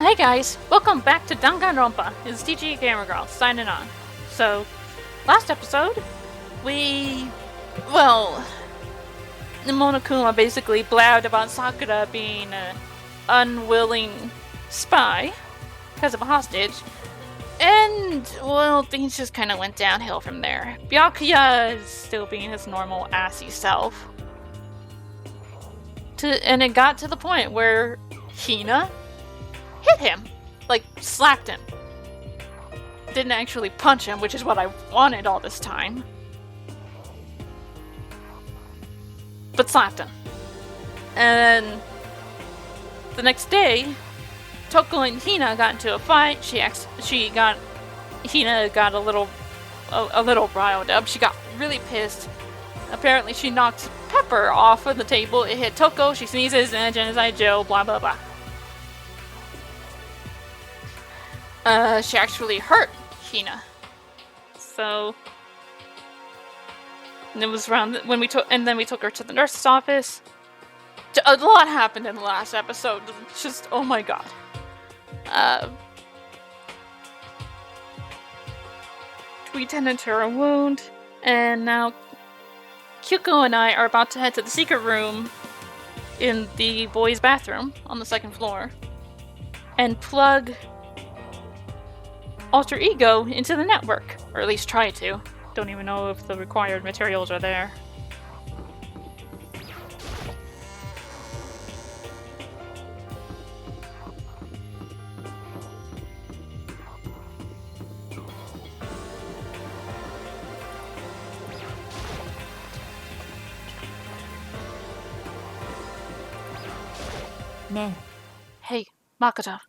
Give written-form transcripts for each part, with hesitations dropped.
Hey guys, welcome back to Danganronpa. It's DG Gamer Girl signing on. So, last episode, Monokuma basically blabbed about Sakura being an unwilling spy because of a hostage. And, well, things just kind of went downhill from there. Byakuya is still being his normal assy self. And it got to the point where Hina hit him. Like, slapped him. Didn't actually punch him, which is what I wanted all this time. But slapped him. And the next day, Toko and Hina got into a fight. Hina got a little riled up. She got really pissed. Apparently she knocked Pepper off of the table. It hit Toko, she sneezes, and Genocide Joe, blah blah blah. She actually hurt Hina. So, and it was around when we took her to the nurse's office. A lot happened in the last episode. Just, oh my god. We tended to her wound, and now Kyuko and I are about to head to the secret room in the boys' bathroom on the second floor and plug Alter Ego into the network, or at least try to. Don't even know if the required materials are there. Hey, Makoto.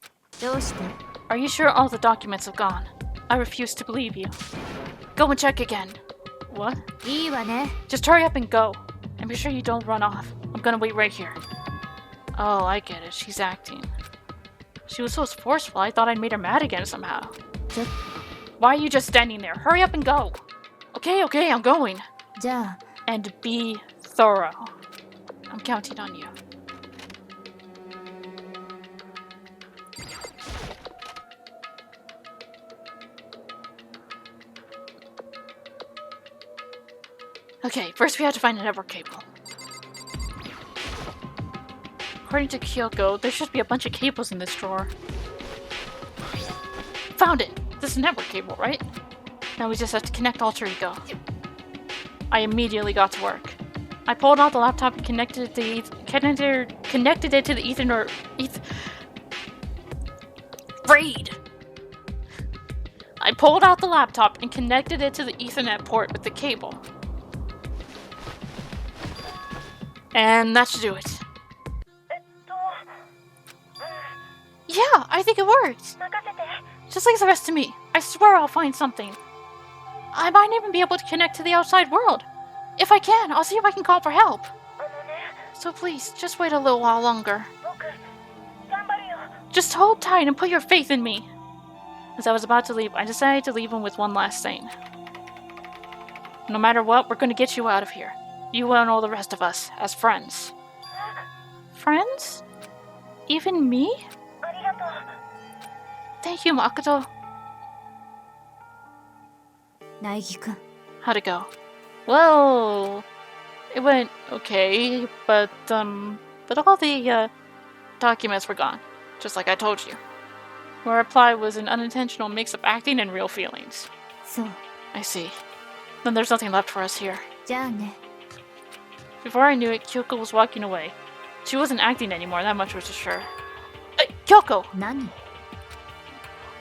Are you sure all the documents have gone? I refuse to believe you. Go and check again. What? Just hurry up and go. And be sure you don't run off. I'm gonna wait right here. Oh, I get it. She's acting. She was so forceful, I thought I'd made her mad again somehow. Why are you just standing there? Hurry up and go. Okay, I'm going. And be thorough. I'm counting on you. Okay, first we have to find a network cable. According to Kyoko, there should be a bunch of cables in this drawer. Found it! This is a network cable, right? Now we just have to connect Alter Ego. I immediately got to work. I pulled out the laptop and connected it to the Ethernet. Raid! I pulled out the laptop and connected it to the Ethernet port with the cable. And that should do it. Yeah, I think it worked. Just leave the rest to me. I swear I'll find something. I might even be able to connect to the outside world. If I can, I'll see if I can call for help. So please, just wait a little while longer. Just hold tight and put your faith in me. As I was about to leave, I decided to leave him with one last thing. No matter what, we're going to get you out of here. You and all the rest of us, as friends. Friends? Even me? Thank you, Makoto. How'd it go? Well, it went okay, but all the documents were gone, just like I told you. My reply was an unintentional mix of acting and real feelings. I see. Then there's nothing left for us here. Before I knew it, Kyoko was walking away. She wasn't acting anymore, that much was for sure. Kyoko!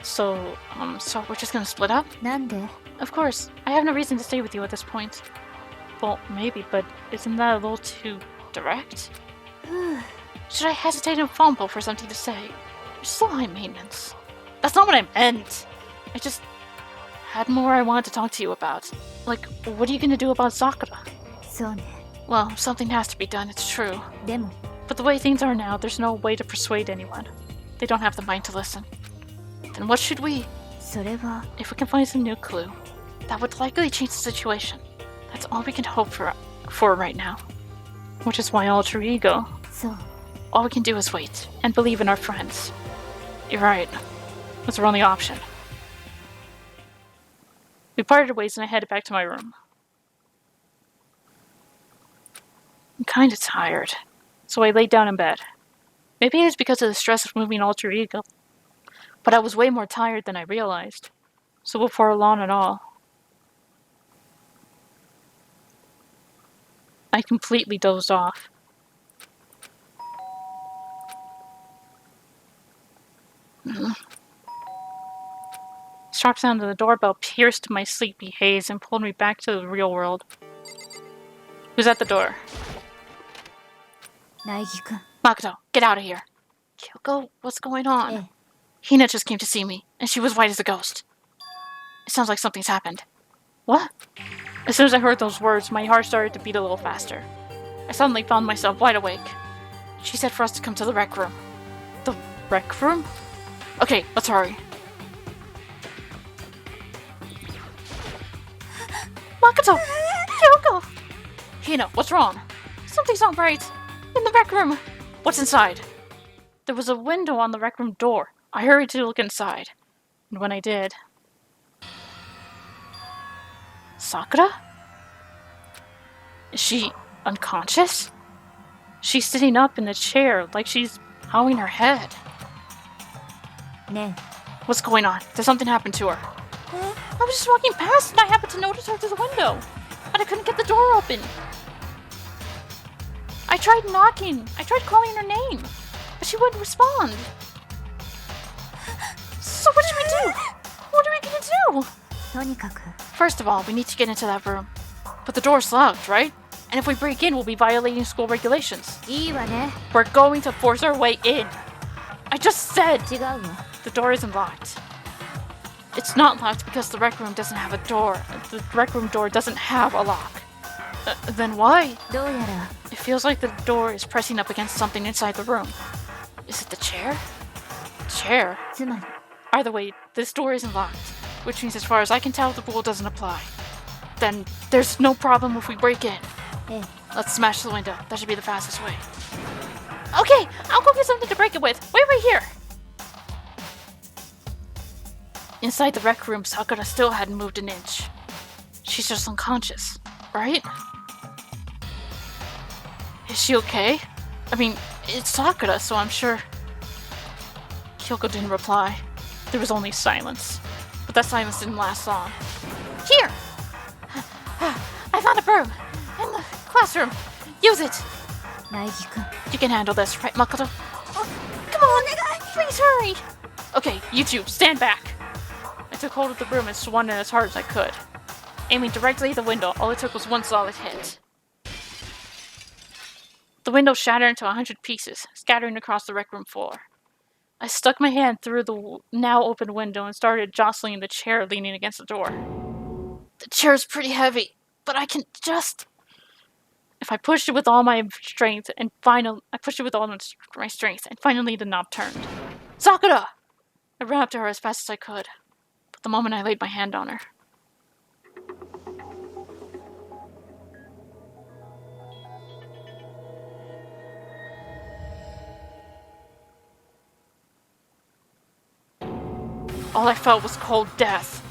So we're just gonna split up? Of course, I have no reason to stay with you at this point. Well, maybe, but isn't that a little too direct? Should I hesitate and fumble for something to say? You're so high maintenance. That's not what I meant! I just had more I wanted to talk to you about. Like, what are you gonna do about Sakura? Well, something has to be done, it's true. But the way things are now, there's no way to persuade anyone. They don't have the mind to listen. Then what should we? If we can find some new clue, that would likely change the situation. That's all we can hope for right now. Which is why Alter Ego. All we can do is wait, and believe in our friends. You're right. That's our only option. We parted ways and I headed back to my room. I'm kinda tired, so I laid down in bed. Maybe it's because of the stress of moving alter ego, but I was way more tired than I realized. So before long at all, I completely dozed off. Sharp sound of the doorbell pierced my sleepy haze and pulled me back to the real world. Who's at the door? Makoto, get out of here. Kyoko, what's going on? Hina just came to see me, and she was white as a ghost. It sounds like something's happened. What? As soon as I heard those words, my heart started to beat a little faster. I suddenly found myself wide awake. She said for us to come to the rec room. The rec room? Okay, let's hurry. Makoto! Kyoko! Hina, what's wrong? Something's not right. In the rec room. What's inside? There was a window on the rec room door. I hurried to look inside. And when I did... Sakura? Is she unconscious? She's sitting up in the chair like she's bowing her head. What's going on? Did something happen to her? I was just walking past and I happened to notice her through the window. But I couldn't get the door open. I tried knocking. I tried calling her name. But she wouldn't respond. So what should we do? What are we gonna do? First of all, we need to get into that room. But the door's locked, right? And if we break in, we'll be violating school regulations. We're going to force our way in. I just said the door isn't locked. It's not locked because the rec room doesn't have a door. The rec room door doesn't have a lock. Then why? It feels like the door is pressing up against something inside the room. Is it the chair? Chair? Either way, this door isn't locked, which means as far as I can tell, the rule doesn't apply. Then there's no problem if we break in. Let's smash the window. That should be the fastest way. Okay, I'll go get something to break it with. Wait right here. Inside the rec room, Sakura still hadn't moved an inch. She's just unconscious, right? Is she okay? I mean, it's Sakura, so I'm sure... Kyoko didn't reply. There was only silence. But that silence didn't last long. Here! I found a broom! In the classroom! Use it! You can handle this, right, Makoto? Oh, come on! Please hurry! Okay, you two, stand back! I took hold of the broom and swung it as hard as I could. Aiming directly at the window, all it took was one solid hit. The window shattered into 100 pieces, scattering across the rec room floor. I stuck my hand through the now open window and started jostling the chair leaning against the door. The chair is pretty heavy, but I can just... If I pushed it with all my strength and finally the knob turned. Sakura! I ran up to her as fast as I could, but the moment I laid my hand on her. All I felt was cold death.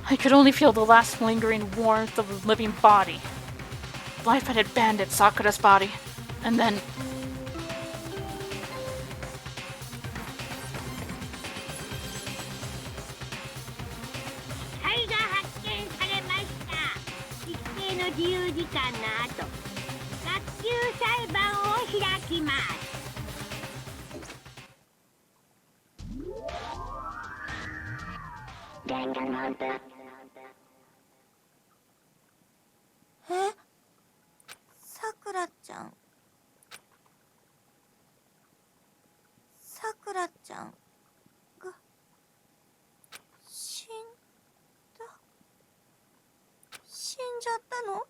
I could only feel the last lingering warmth of a living body. Life had abandoned Sakura's body, and then... Danganronpa. さくらちゃんが死んじゃったの?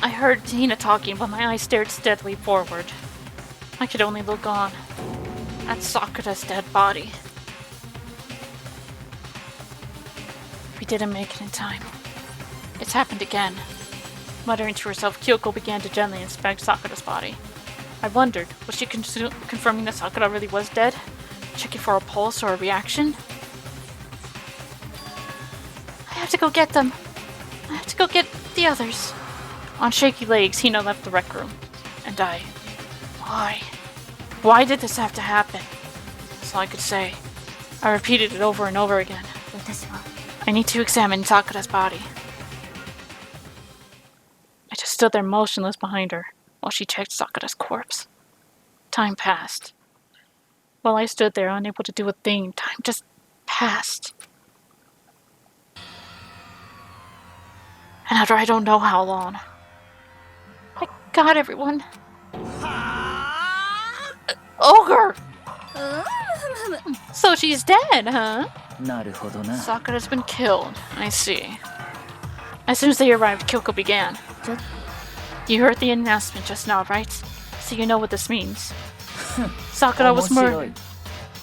I heard Hina talking, but my eyes stared steadily forward. I could only look on at Sakura's dead body. We didn't make it in time. It's happened again. Muttering to herself, Kyoko began to gently inspect Sakura's body. I wondered, was she confirming that Sakura really was dead? Checking for a pulse or a reaction? I have to go get them. I have to go get the others. On shaky legs, Hina left the rec room. And why? Why did this have to happen? That's all I could say. I repeated it over and over again. I need to examine Sakura's body. I just stood there motionless behind her while she checked Sakura's corpse. Time passed. While I stood there unable to do a thing, time just passed. And after I don't know how long. My god, everyone. Ogre! So she's dead, huh? Sakura's been killed. I see. As soon as they arrived, Kyoko began. You heard the announcement just now, right? So you know what this means. Sakura was murdered.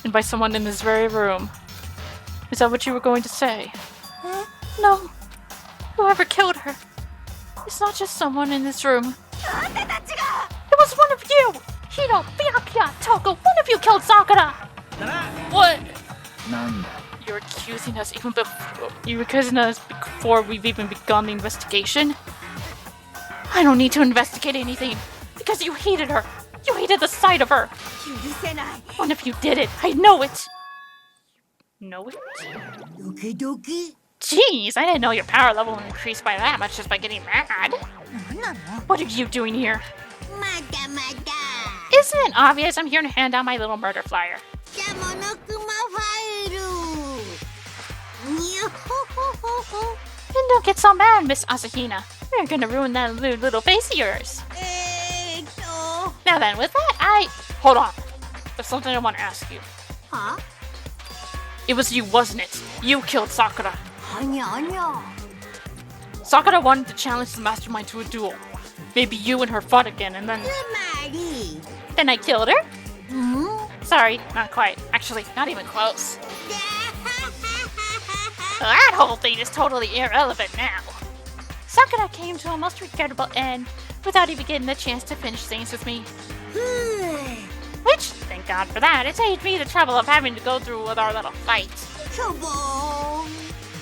And by someone in this very room. Is that what you were going to say? No. Whoever killed her. It's not just someone in this room. It was one of you! Hiro, Byakuya, Toko, one of you killed Sakura! What? You're accusing us before we've even begun the investigation? I don't need to investigate anything, because you hated her. You hated the sight of her. One of you did it. I know it. Know it? Jeez, I didn't know your power level increased by that much just by getting mad. What are you doing here? Isn't it obvious I'm here to hand out my little murder flyer? And don't get so mad, Miss Asahina. You're gonna ruin that little face of yours. Now then, with that, Hold on. There's something I want to ask you. Huh? It was you, wasn't it? You killed Sakura. Sakura wanted to challenge the mastermind to a duel. Maybe you and her fought again, and then... Then I killed her? Sorry, not quite. Actually, not even close. That whole thing is totally irrelevant now. Sakura came to a most regrettable end without even getting the chance to finish things with me. Which, thank God for that, it saved me the trouble of having to go through with our little fight.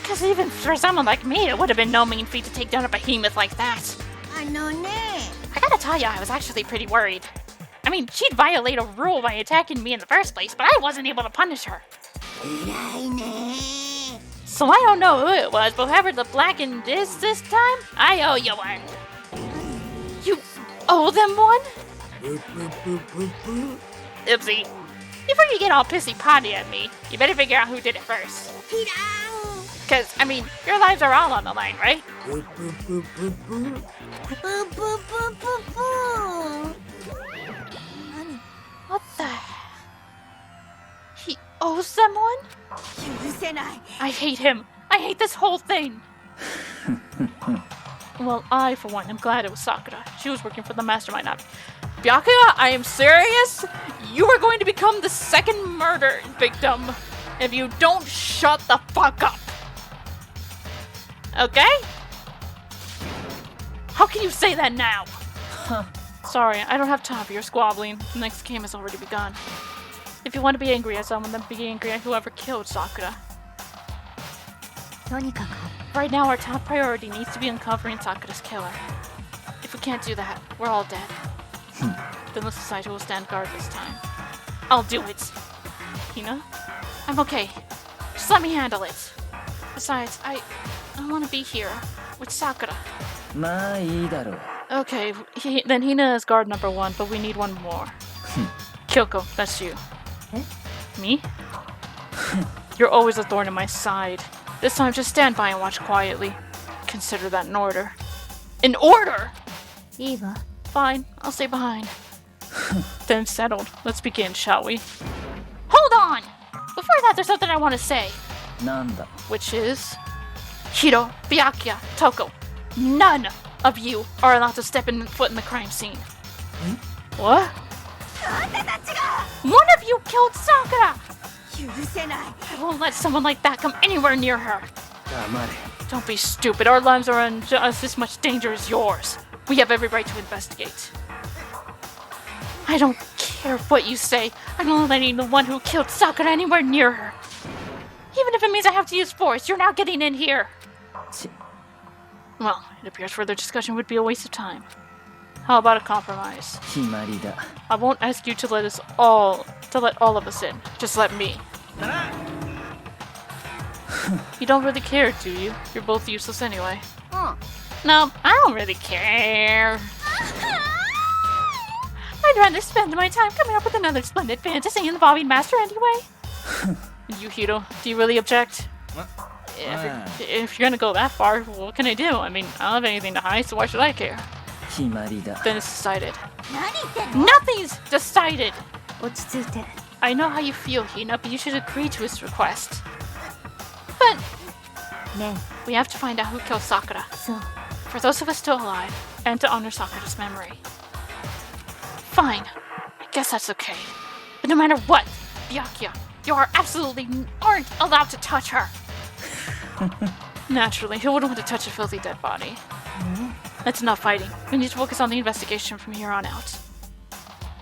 Because even for someone like me, it would have been no mean feat to take down a behemoth like that. I gotta tell you, I was actually pretty worried. I mean, she'd violate a rule by attacking me in the first place, but I wasn't able to punish her. So I don't know who it was, but whoever the blackened is this time, I owe you one. You owe them one? Oopsie. Before you get all pissy-potty at me, you better figure out who did it first. Because, I mean, your lives are all on the line, right? What the... He owes them one? I hate him. I hate this whole thing. Well, I, for one, am glad it was Sakura. She was working for the mastermind, not Byakuya, I am serious. You are going to become the second murder victim if you don't shut the fuck up. Okay? How can you say that now? Sorry, I don't have time for your squabbling. The next game has already begun. If you want to be angry at someone, then be angry at whoever killed Sakura. Right now, our top priority needs to be uncovering Sakura's killer. If we can't do that, we're all dead. Then the society will stand guard this time. I'll do it. Hina? I'm okay. Just let me handle it. Besides, I want to be here with Sakura. Okay, then Hina is guard number 1, but we need one more. Kyoko, that's you. Me? You're always a thorn in my side. This time, just stand by and watch quietly. Consider that an order. An order?! Fine, I'll stay behind. Then settled. Let's begin, shall we? Hold on! Before that, there's something I want to say. Which is... Hiro, Byakuya, Toko, none of you are allowed to step foot in the crime scene. What? One of you killed Sakura! I won't let someone like that come anywhere near her. Don't be stupid. Our lives are in just as much danger as yours. We have every right to investigate. I don't care what you say. I'm not letting the one who killed Sakura anywhere near her. Even if it means I have to use force, you're not getting in here. Well, it appears further discussion would be a waste of time. How about a compromise? I won't ask you to let all of us in. Just let me. You don't really care, do you? You're both useless anyway. No, I don't really care. I'd rather spend my time coming up with another splendid fantasy involving Master anyway. Yukito, do you really object? If you're gonna go that far, what can I do? I mean, I don't have anything to hide, so why should I care? Then it's decided. Nothing's decided! I know how you feel, Hina, but you should agree to his request. But we have to find out who killed Sakura. For those of us still alive, and to honor Sakura's memory. Fine. I guess that's okay. But no matter what, Byakuya, you aren't allowed to touch her. Naturally, who wouldn't want to touch a filthy dead body? That's enough fighting. We need to focus on the investigation from here on out.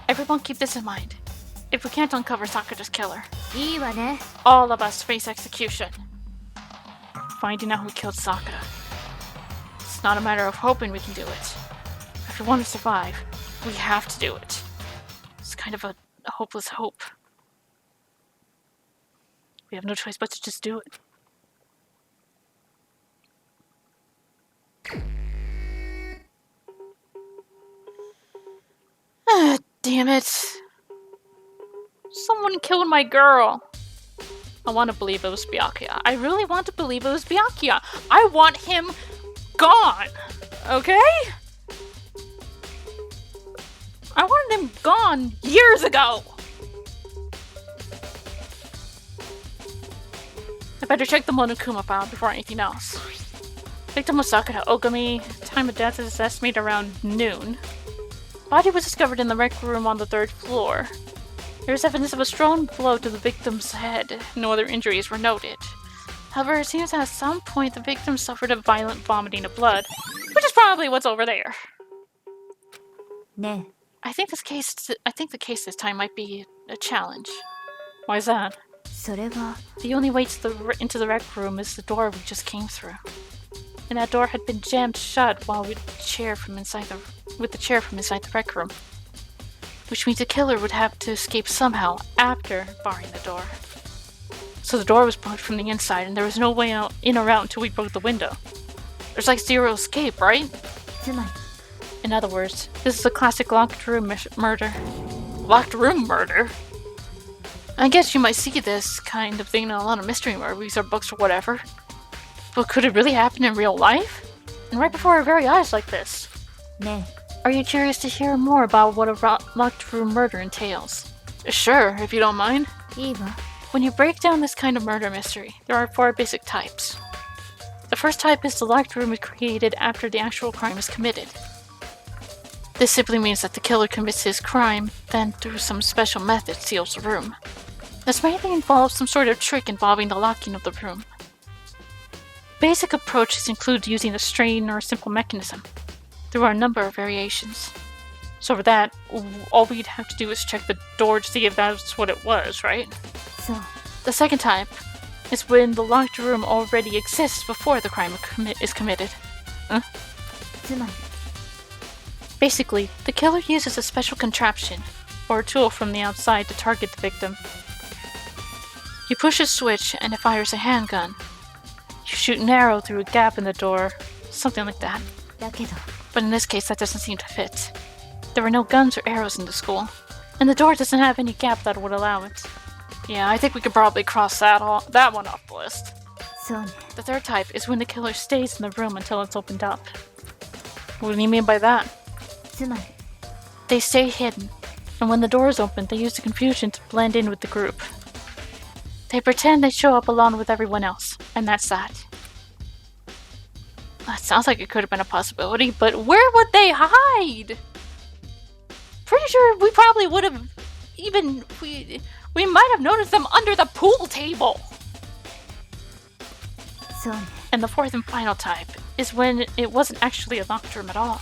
Everyone keep this in mind. If we can't uncover Sakura's killer, all of us face execution. Finding out who killed Sakura. It's not a matter of hoping we can do it. If we want to survive, we have to do it. It's kind of a hopeless hope. We have no choice but to just do it. Ah, damn it. Someone killed my girl. I want to believe it was Byakuya. I really want to believe it was Byakuya. I want him gone. Okay? I wanted him gone years ago. I better check the Monokuma file before anything else. Victim was Sakura Ogami. Time of death is estimated around noon. Body was discovered in the rec room on the 3rd floor. There is evidence of a strong blow to the victim's head. No other injuries were noted. However, it seems that at some point the victim suffered a violent vomiting of blood, which is probably what's over there. I think the case this time might be a challenge. Why is that? The only way into the rec room is the door we just came through. And that door had been jammed shut with the chair from inside the rec room. Which means the killer would have to escape somehow after barring the door. So the door was blocked from the inside and there was no way in or out until we broke the window. There's like zero escape, right? In other words, this is a classic locked room murder. Locked room murder? I guess you might see this kind of thing in a lot of mystery movies or books or whatever. But could it really happen in real life? And right before our very eyes like this? Are you curious to hear more about what a locked room murder entails? Sure, if you don't mind. When you break down this kind of murder mystery, there are 4 basic types. The first type is the locked room is created after the actual crime is committed. This simply means that the killer commits his crime, then through some special method seals the room. This mainly involves some sort of trick involving the locking of the room. Basic approaches include using a strain or a simple mechanism. There are a number of variations. So for that, all we'd have to do is check the door to see if that's what it was, right? The second type is when the locked room already exists before the crime is committed. Huh? Basically, the killer uses a special contraption, or a tool from the outside to target the victim. You push a switch and it fires a handgun. You shoot an arrow through a gap in the door, something like that. But in this case, that doesn't seem to fit. There are no guns or arrows in the school, and the door doesn't have any gap that would allow it. Yeah, I think we could probably cross that one off the list. The third type is when the killer stays in the room until it's opened up. What do you mean by that? They stay hidden, and when the door is opened, they use the confusion to blend in with the group. They pretend they show up along with everyone else, and that's that. That sounds like it could have been a possibility, but where would they hide? Pretty sure we probably would have we might have noticed them under the pool table. And the fourth and final type is when it wasn't actually a locked room at all.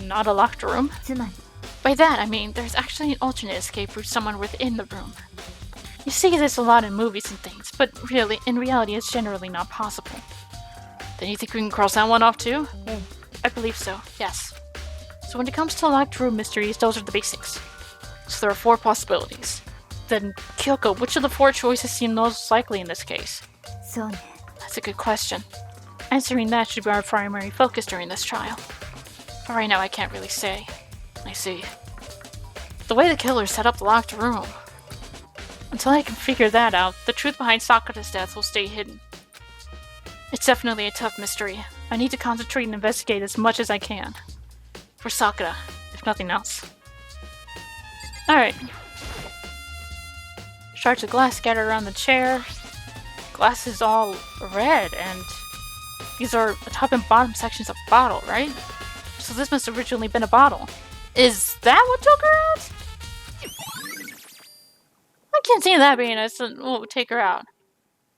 Not a locked room. By that, I mean there's actually an alternate escape route somewhere within the room. You see this a lot in movies and things, but really, in reality, it's generally not possible. Then you think we can cross that one off too? I believe so, yes. So when it comes to locked room mysteries, those are the basics. So there are 4 possibilities. Then, Kyoko, which of the 4 choices seem most likely in this case? That's a good question. Answering that should be our primary focus during this trial. But right now I can't really say. I see. The way the killer set up the locked room. Until I can figure that out, the truth behind Sakura's death will stay hidden. It's definitely a tough mystery. I need to concentrate and investigate as much as I can. For Sakura, if nothing else. Alright. Shards of glass scattered around the chair. Glass is all red, and these are the top and bottom sections of a bottle, right? So this must have originally been a bottle. Is that what took her out? I can't see that being what would take her out.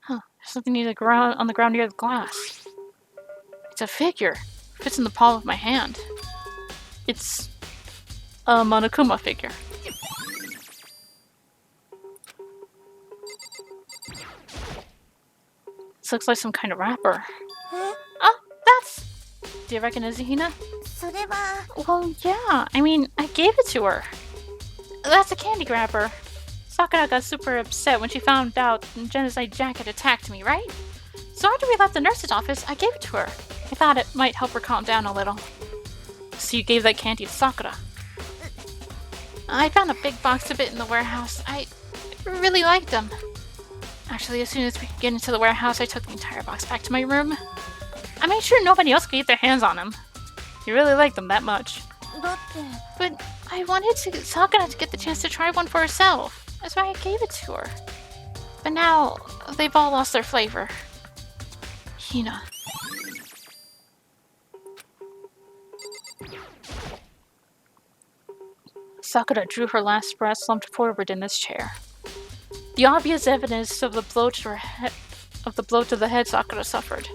Huh, there's something near the ground, on the ground near the glass. It's a figure. It fits in the palm of my hand. It's a Monokuma figure. This looks like some kind of wrapper. Oh, that's... Do you recognize Hina? Well, yeah. I mean, I gave it to her. That's a candy wrapper. Sakura got super upset when she found out Genocide Jack had attacked me, right? So after we left the nurse's office, I gave it to her. I thought it might help her calm down a little. So you gave that candy to Sakura. I found a big box of it in the warehouse. I really liked them. Actually, as soon as we could get into the warehouse, I took the entire box back to my room. I made sure nobody else could get their hands on them. You really liked them that much. But I wanted Sakura to get the chance to try one for herself. That's why I gave it to her. But now, they've all lost their flavor. Hina. Sakura drew her last breath, slumped forward in this chair. The obvious evidence of the blow to the head Sakura suffered.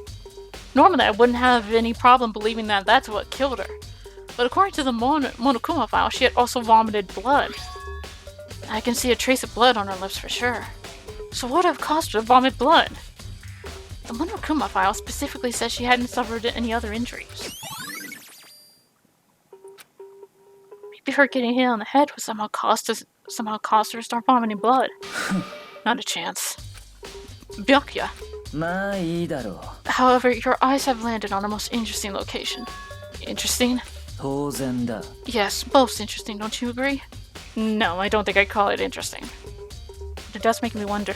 Normally, I wouldn't have any problem believing that that's what killed her. But according to the Monokuma file, she had also vomited blood. I can see a trace of blood on her lips for sure. So what would have caused her to vomit blood? The Monokuma file specifically says she hadn't suffered any other injuries. Maybe her getting hit on the head would somehow caused her to start vomiting blood. Not a chance. Byakuya. However, your eyes have landed on the most interesting location. Interesting? Yes, most interesting, don't you agree? No, I don't think I'd call it interesting. But it does make me wonder.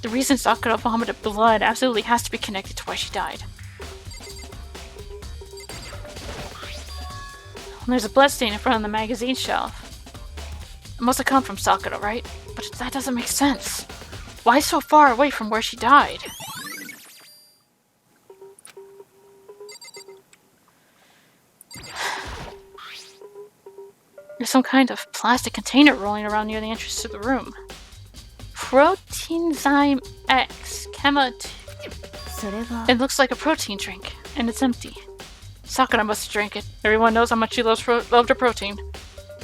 The reason Sakura vomited blood absolutely has to be connected to why she died. There's a bloodstain in front of the magazine shelf. It must have come from Sakura, right? But that doesn't make sense. Why so far away from where she died? There's some kind of plastic container rolling around near the entrance to the room. Proteinzyme X, Chema 2. It looks like a protein drink, and it's empty. Sakura must have drank it. Everyone knows how much she loved her protein.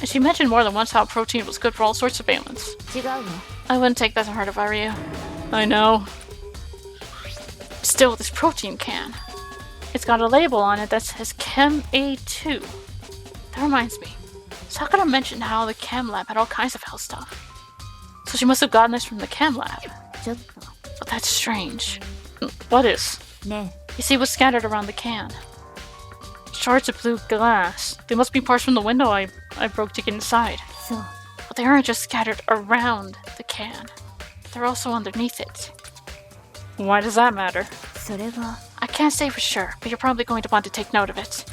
And she mentioned more than once how protein was good for all sorts of ailments. I wouldn't take that to heart if I were you. I know. Still, this protein can. It's got a label on it that says Chem A2. That reminds me. Sakura mentioned how the chem lab had all kinds of health stuff. So she must have gotten this from the chem lab. But that's strange. What is? You see what's scattered around the can? Shards of blue glass. They must be parts from the window I broke to get inside. But they aren't just scattered around the can. They're also underneath it. Why does that matter? I can't say for sure, but you're probably going to want to take note of it.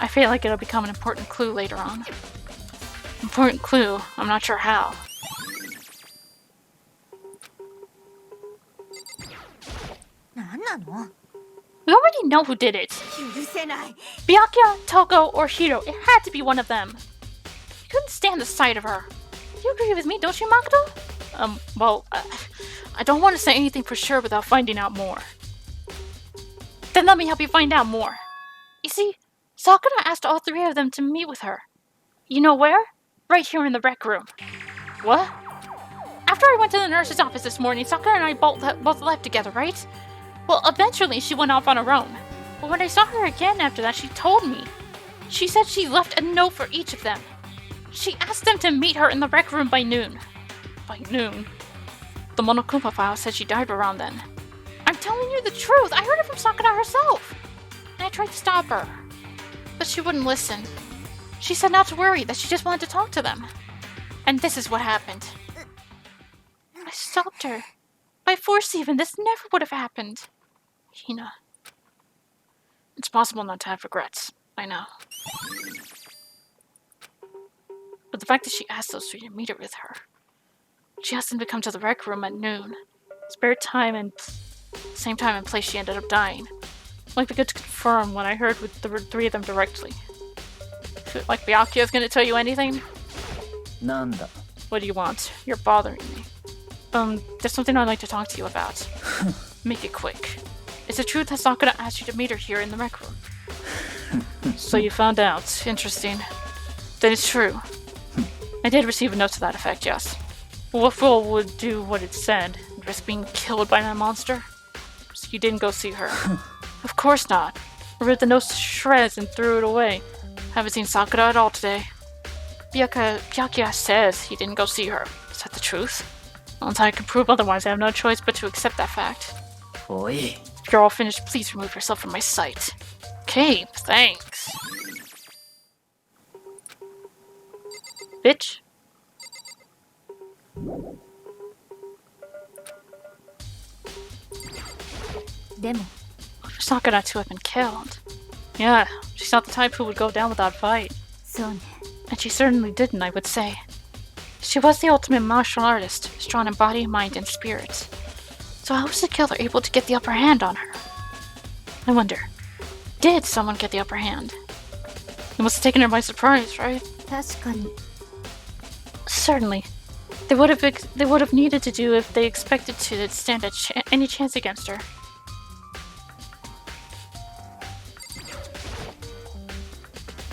I feel like it'll become an important clue later on. Important clue, I'm not sure how. We already know who did it. Byakuya, Toko, or Hiro. It had to be one of them. You couldn't stand the sight of her. You agree with me, don't you, Makoto? Well, I don't want to say anything for sure without finding out more. Then let me help you find out more. You see, Sakura asked all 3 of them to meet with her. You know where? Right here in the rec room. What? After I went to the nurse's office this morning, Sakura and I both left together, right? Well, eventually she went off on her own. But when I saw her again after that, she told me. She said she left a note for each of them. She asked them to meet her in the rec room by noon. By noon? The Monokuma file said she died around then. I'm telling you the truth. I heard it from Sakura herself. And I tried to stop her. But she wouldn't listen. She said not to worry, that she just wanted to talk to them. And this is what happened. I stopped her. By force even, this never would have happened. Hina. It's possible not to have regrets. I know. But the fact that she asked those three to meet her with her. She asked them to come to the rec room at noon. Spare time and same time and place she ended up dying. Might be good to confirm what I heard with the three of them directly. Like Byakuya's gonna tell you anything? Nanda. What do you want? You're bothering me. There's something I'd like to talk to you about. Make it quick. Is it true that Sakura asked you to meet her here in the rec room? So you found out. Interesting. Then it's true. I did receive a note to that effect, yes. What fool would do what it said and risk being killed by that monster? So you didn't go see her. Of course not. I ripped the note to shreds and threw it away. Haven't seen Sakura at all today. Byakuya says he didn't go see her. Is that the truth? Until I can prove otherwise, I have no choice but to accept that fact. Oi. If you're all finished, please remove yourself from my sight. Okay, thanks. Bitch. For Sakura to have been killed. Yeah, she's not the type who would go down without a fight. And she certainly didn't, I would say. She was the ultimate martial artist, strong in body, mind, and spirit. So how was the killer able to get the upper hand on her? I wonder, did someone get the upper hand? It must have taken her by surprise, right? Certainly. They would have needed to do if they expected to stand any chance against her.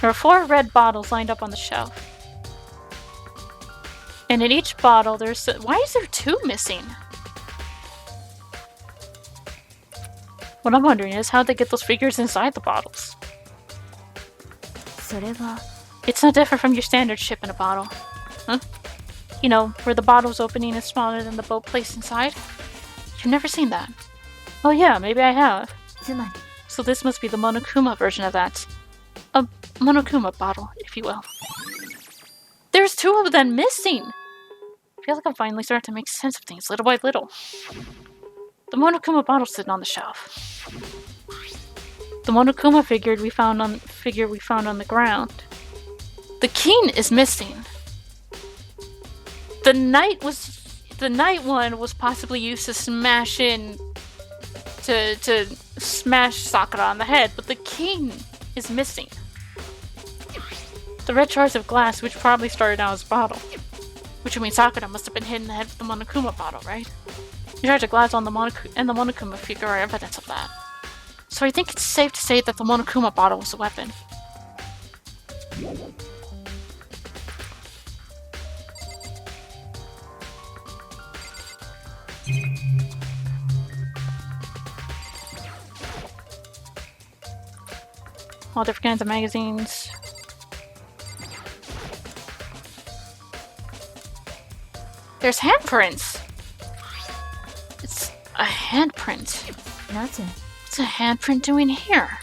There are 4 red bottles lined up on the shelf. And in each bottle there's... Why is there 2 missing? What I'm wondering is how'd they get those figures inside the bottles? It's no different from your standard ship in a bottle. Huh? You know, where the bottle's opening is smaller than the boat placed inside? You've never seen that? Oh yeah, maybe I have. So this must be the Monokuma version of that. A Monokuma bottle, if you will. There's 2 of them missing! I feel like I'm finally starting to make sense of things little by little. The Monokuma bottle's sitting on the shelf. The Monokuma figure we found on the ground. The king is missing. The knight one was possibly used to smash smash Sakura on the head, but the king is missing. The red shards of glass, which probably started out as a bottle. Which would mean Sakura must have been hit in the head with the Monokuma bottle, right? The shards of glass on the Monokuma figure are evidence of that. So I think it's safe to say that the Monokuma bottle was a weapon. All different kinds of magazines. There's handprints! It's a handprint. What's a handprint doing here?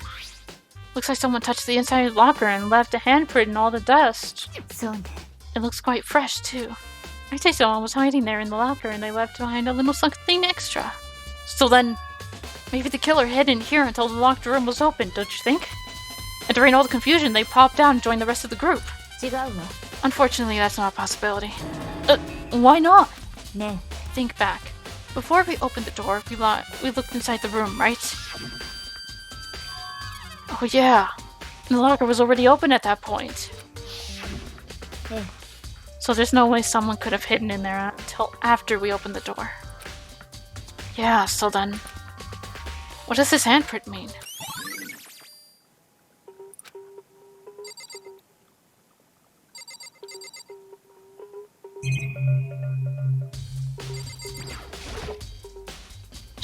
Looks like someone touched the inside of the locker and left a handprint in all the dust. It looks quite fresh, too. I'd say someone was hiding there in the locker and they left behind a little something extra. So then, maybe the killer hid in here until the locked room was open, don't you think? And during all the confusion, they popped out and joined the rest of the group. Unfortunately, that's not a possibility. Why not? Think back. Before we opened the door, we looked inside the room, right? Oh yeah. The locker was already open at that point. So there's no way someone could have hidden in there until after we opened the door. Yeah, so then... What does this handprint mean?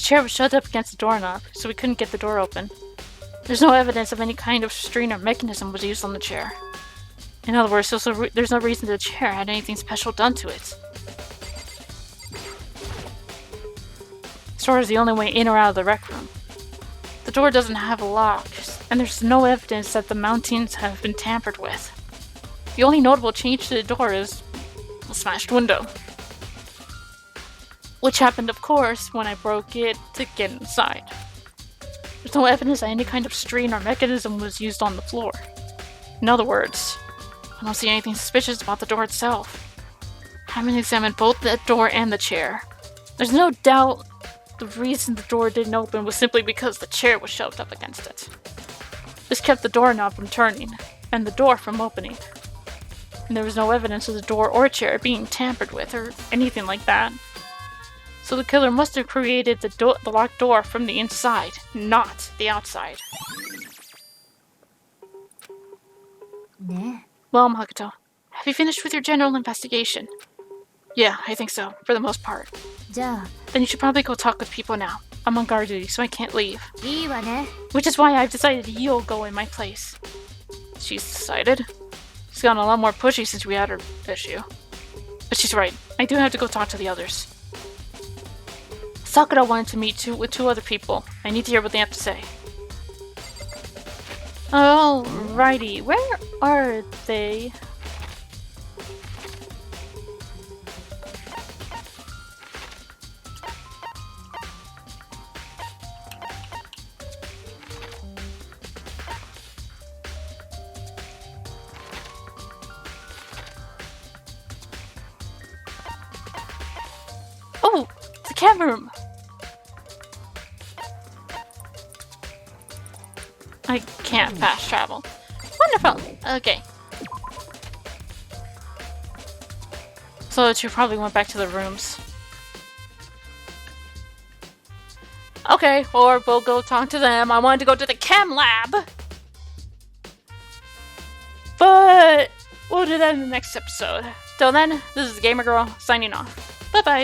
chair was shoved up against the doorknob, so we couldn't get the door open. There's no evidence of any kind of strain or mechanism was used on the chair. In other words, there's no reason the chair had anything special done to it. This door is the only way in or out of the rec room. The door doesn't have a lock, and there's no evidence that the mountings have been tampered with. The only notable change to the door is a smashed window. Which happened, of course, when I broke it to get inside. There's no evidence that any kind of strain or mechanism was used on the floor. In other words, I don't see anything suspicious about the door itself. Having examined both the door and the chair, there's no doubt the reason the door didn't open was simply because the chair was shoved up against it. This kept the doorknob from turning, and the door from opening. And there was no evidence of the door or chair being tampered with or anything like that. So the killer must have created the locked door from the inside, not the outside. Well, Makoto, have you finished with your general investigation? Yeah, I think so, for the most part. Then you should probably go talk with people now. I'm on guard duty, so I can't leave. Which is why I've decided you'll go in my place. She's decided? She's gotten a lot more pushy since we had her issue. But she's right, I do have to go talk to the others. Sakura wanted to meet with two other people. I need to hear what they have to say. Alrighty, where are they? Oh, the camera room. I can't fast travel. Wonderful. Okay. So the two probably went back to the rooms. Okay, or we'll go talk to them. I wanted to go to the chem lab. But we'll do that in the next episode. Till then, this is Gamer Girl signing off. Bye bye.